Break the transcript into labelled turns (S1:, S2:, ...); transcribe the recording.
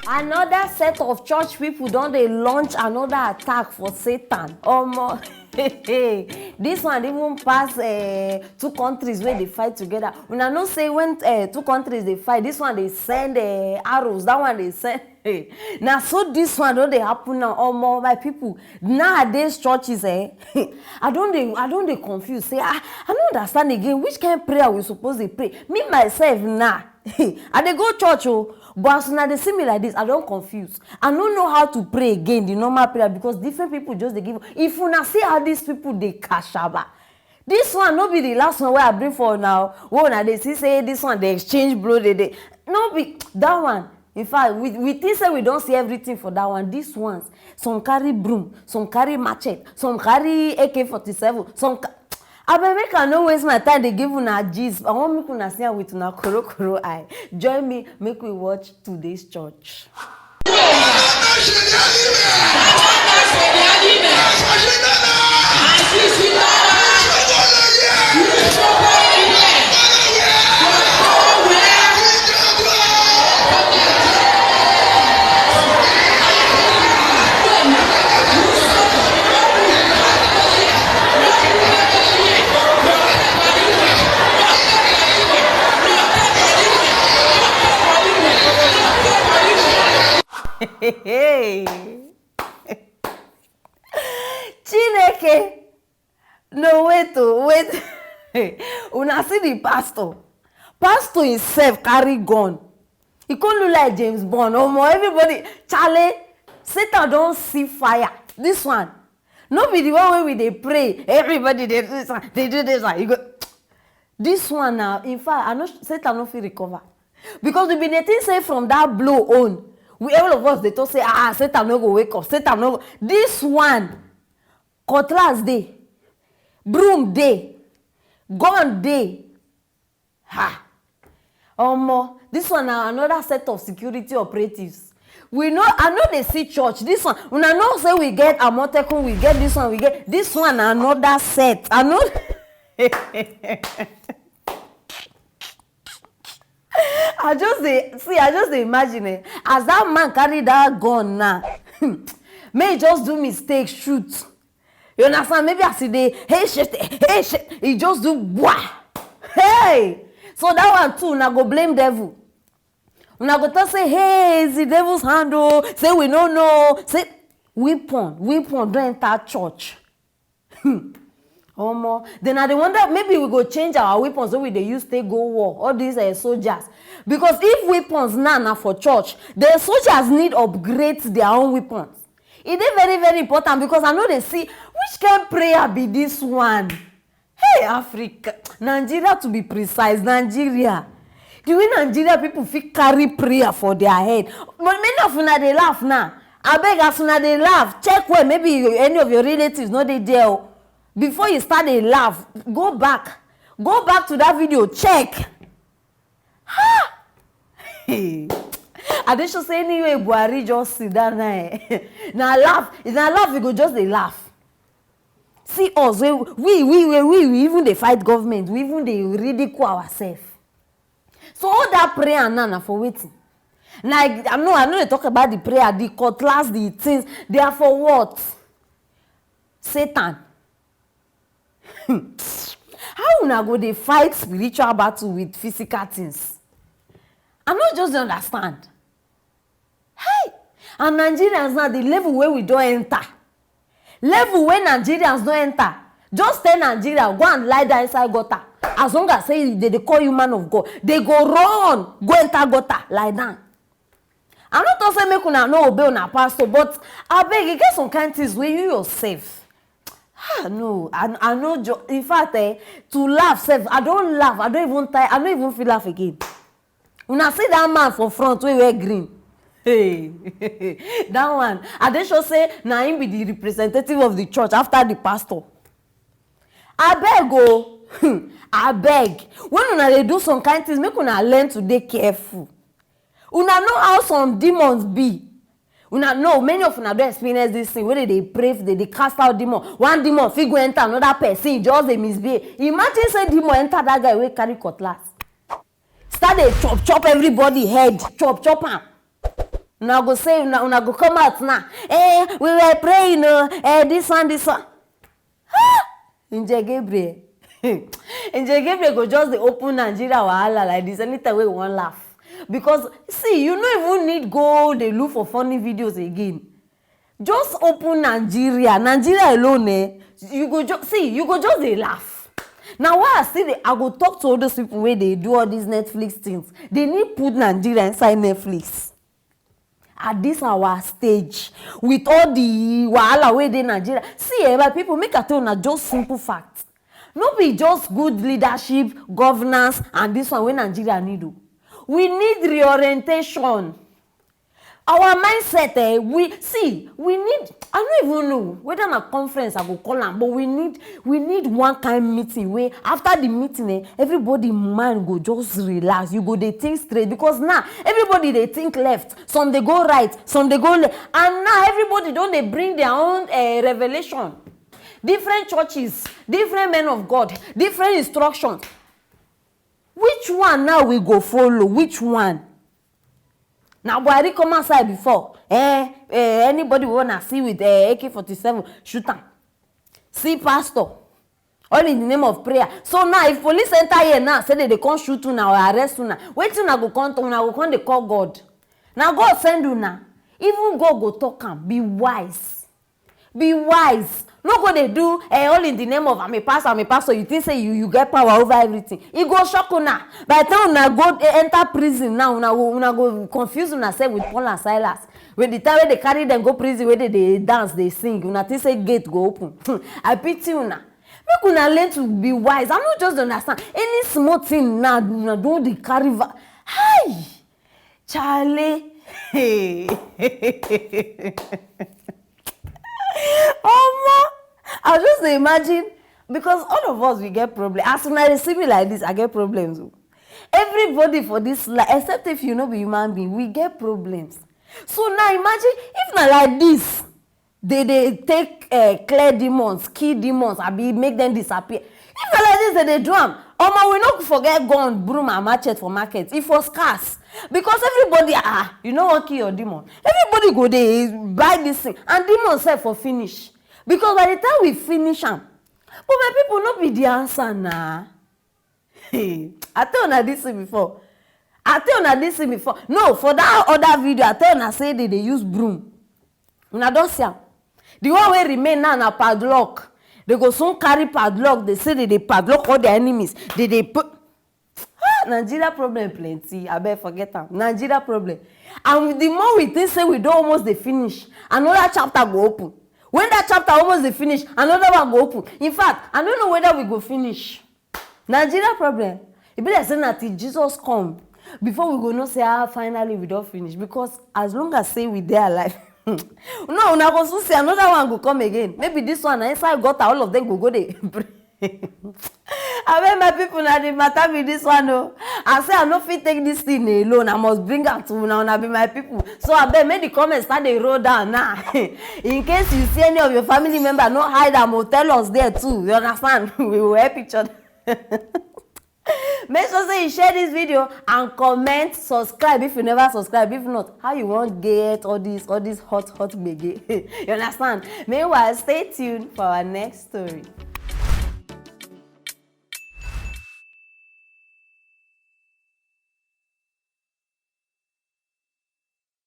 S1: Another set of church people don dey launch another attack for Satan. Omo, this one even pass two countries wey dey fight together. Una know say when two countries dey fight, this one dey send arrows, that one dey send. Na so this one don dey happen now. Omo, my people, nowadays churches I don dey confuse. Say I no understand again which kind prayer we suppose dey pray. Me myself now, I dey go church but as una dey see me like this, I don confuse. I no know how to pray again the normal prayer because different people just dey give. If una see how these people dey kashaba, this one no be the last one wey I bring for now. Wey una dey see say this one dey exchange blow, dey no be that one. In fact, we think say we don see everything for that one. These ones, some carry broom, some carry machete, some carry AK-47, some. Abeg make I no waste my time dey give una gist. I wan make una see am with una koro eye. Join me, make we watch today's church. Chineke, no wait. Una see the pastor himself carry gun. He come look like James Bond. Omo, everybody chale, Satan don see fire. This one no be the one wey we dey pray, everybody dey do this one, dey do this one. You go this one now. In fact, I know Satan no fit recover because we been dey think say from that blow on, we all of us dey talk say Satan no go wake up, Satan no go. This one, cutlass dey, broom dey, gun dey. Omo, this one na another set of security operatives. We know, I know they see church. This one, una know say we get Amotekun, we get this one, we get this one. Another set. I know. I just dey imagine it. As that man carry that gun now, may he just do mistake, shoot. You understand? Maybe as he dey, hey shit, he just do wah. Hey, so that one too, now go blame devil. Una go tell say, hey, it's the devil's hand. Say we no know. Say weapon don't enter church. Omo, then I dey wonder maybe we go change our weapons so we dey use take go war. All these soldiers, because if weapons now for church, the soldiers need upgrade their own weapons. It is very very important because I know they see which kind prayer be this one. Hey, Africa, Nigeria to be precise, Nigeria. The way Nigeria people fit carry prayer for their head. But many of una dey laugh now. Abeg as una dey laugh, check where maybe any of your relatives no dey there. Before you start dey laugh, go back to that video, check. I dey sure say anyway Buhari just sit down now. Now laugh, you go just dey laugh. See us, we even dey fight government, we even dey ridicule ourselves. So all that prayer now for waiting. Like I know they talk about the prayer, the cutlass, the things. They are for what? Satan. How una go dey fight spiritual battle with physical things? I no just understand. Hey, and Nigerians now the level where we don't enter. Level where Nigerians don't enter. Just tell Nigeria, go and lie down inside gutter. As long as say they call you man of God, they go run, go enter gutter, lie down. I'm not talking say make una no obey una pastor, but I beg you get some kind things where you yourself. No, I know. In fact, to laugh, self, I don't laugh. I don't even tire. I don't even feel laugh again. When I see that man for front, we wear green. Hey, that one. I dey sure say na him be the representative of the church after the pastor. I beg I beg. When una dey do some kind things, make una learn to dey careful. Una know how some demons be. Una know many of una don experience this thing where they pray, they cast out demon. One demon fit go enter another person, just dey misbehave. Imagine say demon enter that guy wey carry cutlass. Start dey chop everybody head, chop am. Una go say, una go come out now. We were praying, this one, this one. Nje Gabriel. Nje Gabriel go just dey open Nigeria wahala like this anytime we want laugh. Because, see, you no even need go dey look for funny videos again. Just open Nigeria. Nigeria alone, you go just dey laugh. Now, why I go talk to all those people where they do all these Netflix things. They need put Nigeria inside Netflix. At this our stage, with all the wahala wey dey Nigeria. See, my people, make I tell una just simple facts. No be just good leadership, governance, and this one wey Nigeria need. We need reorientation. Our mindset, we need, I don't even know whether na conference I go call am, but we need one kind meeting where after the meeting, everybody mind go just relax. You go dey think straight, because now everybody they think left, some they go right, some they go left, and now everybody don't they bring their own revelation. Different churches, different men of God, different instructions. Which one now we go follow? Which one? Now, Buhari come outside before. Anybody wanna see with AK-47, shoot am. See pastor, all in the name of prayer. So now, if police enter here now, say they can't shoot una or arrest una, wait till una go come they call God. Now God send una. Even God go talk am. Be wise. Be wise. No go dey do all in the name of I'm a pastor. You think say you get power over everything. It go shock una. By the time una go enter prison now, una go confuse una say with Paul and Silas. When the time they carry them go prison, where they dance, they sing, una think say gate go open. I pity una. Make una learn to be wise. I not just understand. Any small thing now, una don't dey carry. Hi, Charlie. Hey. I just imagine, because all of us we get problems. As soon as I see me like this, I get problems. Everybody for this life, except if you know be human being, we get problems. So now imagine if not like this, they take clear demons, kill demons, make them disappear. If not like this, they do them. We not forget gun, broom, and machete for market. It was scarce. Because everybody, you know what kill your demon. Everybody go they buy this thing, and demon sell for finish. Because by the time we finish them, but my people not be the answer now. I tell you this before. No, for that other video, I tell you say they use broom. Una don't see am. The one wey remain now na padlock. They go soon carry padlock. They say they padlock all their enemies. They put. Nigeria problem plenty. I better forget them. Nigeria problem. And the more we think say we don't almost they finish, another chapter go open. When that chapter almost they finish, another one go open. In fact, I don't know whether we go finish. Nigeria problem. It be like saying that Jesus come before we go no say finally we don't finish, because as long as say we there alive. No, una go soon say another one go come again. Maybe this one inside got all of them go there. I mean, my people now the matter with this one. No, I say I no fit take this thing alone. I must bring am to una be my people. So I bet make the comments start they roll down now. In case you see any of your family member, no hide them or tell us there too. You understand? We will help each other. Make sure say you share this video and comment, subscribe if you never subscribe. If not, how you want get all this hot bege? You understand? Meanwhile, stay tuned for our next story.